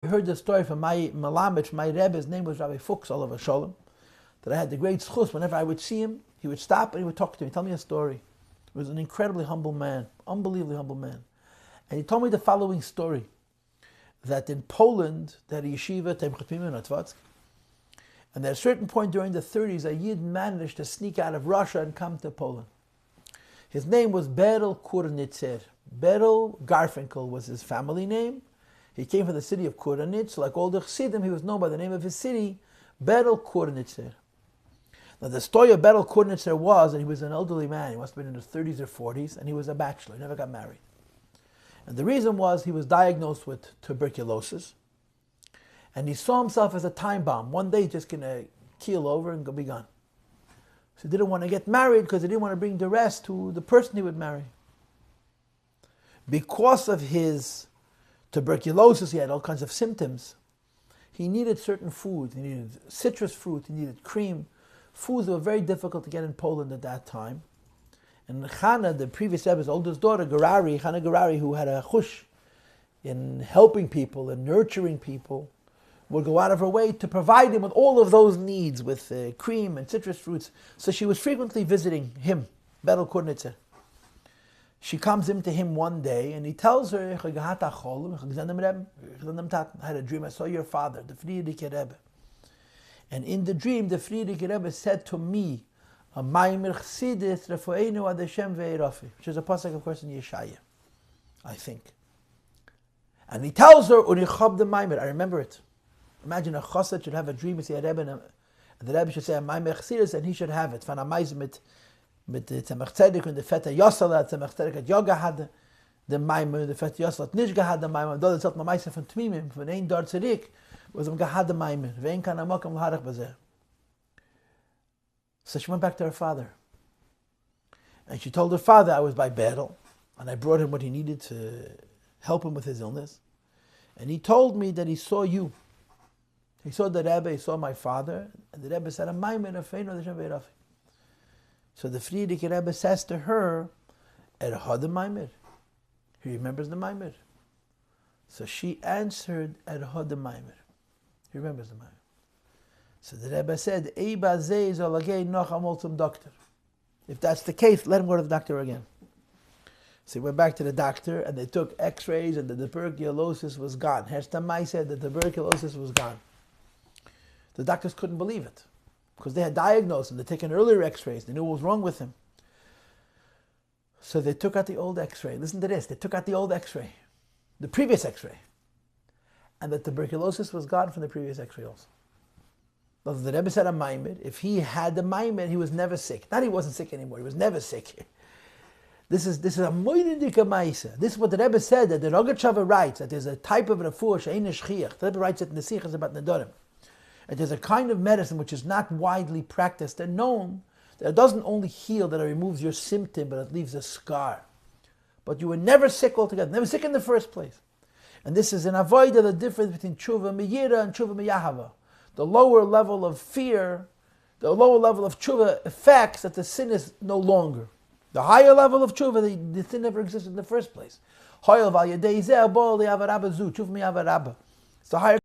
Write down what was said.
I heard the story from my Malamed, from my Rebbe. His name was Rabbi Fuchs, Oliver Sholem, that I had the great schus. Whenever I would see him, he would stop and he would talk to me, tell me a story. He was an incredibly humble man, unbelievably humble man. And he told me the following story, that in Poland, they had a yeshiva, and at a certain point during the 30s, a Yid managed to sneak out of Russia and come to Poland. His name was Berel Kurnitzer. Berel Garfinkel was his family name. He came from the city of Kurnitz. Like all the Chassidim, he was known by the name of his city, Berel Kurnitzer. Now the story of Berel Kurnitzer was that he was an elderly man. He must have been in his 30s or 40s, and he was a bachelor. He never got married. And the reason was he was diagnosed with tuberculosis, and he saw himself as a time bomb. One day he's just going to keel over and be gone. So he didn't want to get married because he didn't want to bring duress to the person he would marry. Because of his tuberculosis, he had all kinds of symptoms. He needed certain foods. He needed citrus fruit. He needed cream. Foods that were very difficult to get in Poland at that time. And Chana, the previous Rebbe's oldest daughter, Chana Gerari, who had a chush in helping people and nurturing people, would go out of her way to provide him with all of those needs, with cream and citrus fruits. So she was frequently visiting him, Berel Kurnitzer. She comes into him one day and he tells her, I had a dream, I saw your father, the Friedrich Rebbe. And in the dream, the Friedrich Rebbe said to me, a Maimer Chsidis Refoeinu Ad Hashem Ve'erafi, which is a pasuk, of course, in Yeshaya, I think. And he tells her, Unichab the Maimer, I remember it. Imagine a chassid should have a dream, and say a Rebbe, and the Rebbe should say a Maimer Chsidis, and he should have it. Van Amaizim mit the Tzemach Tzedek and the Feta Yosala, Tzemach Tzedek at Yoga had the Maimer, the Feta Yosala at Nishga had the Maimer, and that's not Maimer von Tmimim, von ein Dar Tzedik, was Gehad the Maimer, vein kan amakam l'harach bazeh. So she went back to her father. And she told her father, I was by Berel, and I brought him what he needed to help him with his illness. And he told me that he saw you. He saw the Rebbe, he saw my father, and the Rebbe said, so the Friedrich Rebbe says to her, Erhad the Maimer. He remembers the Maimer. So she answered, Erhad the Maimer. He remembers the Maimer. So the Rebbe said, doctor. If that's the case, let him go to the doctor again. So he went back to the doctor and they took x-rays and the tuberculosis was gone. Herstamai said the tuberculosis was gone. The doctors couldn't believe it because they had diagnosed him. They taken earlier x-rays. They knew what was wrong with him. So they took out the old x-ray. Listen to this. They took out the old x-ray, the previous x-ray. And the tuberculosis was gone from the previous x-ray also. The Rebbe said a Maimer, if he had the Maimer, he was never sick. Not he wasn't sick anymore, he was never sick. This is a moidika maisa. This is what the Rebbe said, that the Rogatchover writes, that there's a type of refuah she'ein shchiach. The Rebbe writes it in the Sichos about Nedorim. And there's a kind of medicine which is not widely practiced and known, that it doesn't only heal, that it removes your symptom, but it leaves a scar. But you were never sick altogether, never sick in the first place. And this is an avodah, the difference between tshuva miyira and tshuva miyahava. The lower level of fear, the lower level of tshuva affects that the sin is no longer. The higher level of tshuva, the sin never existed in the first place. It's the higher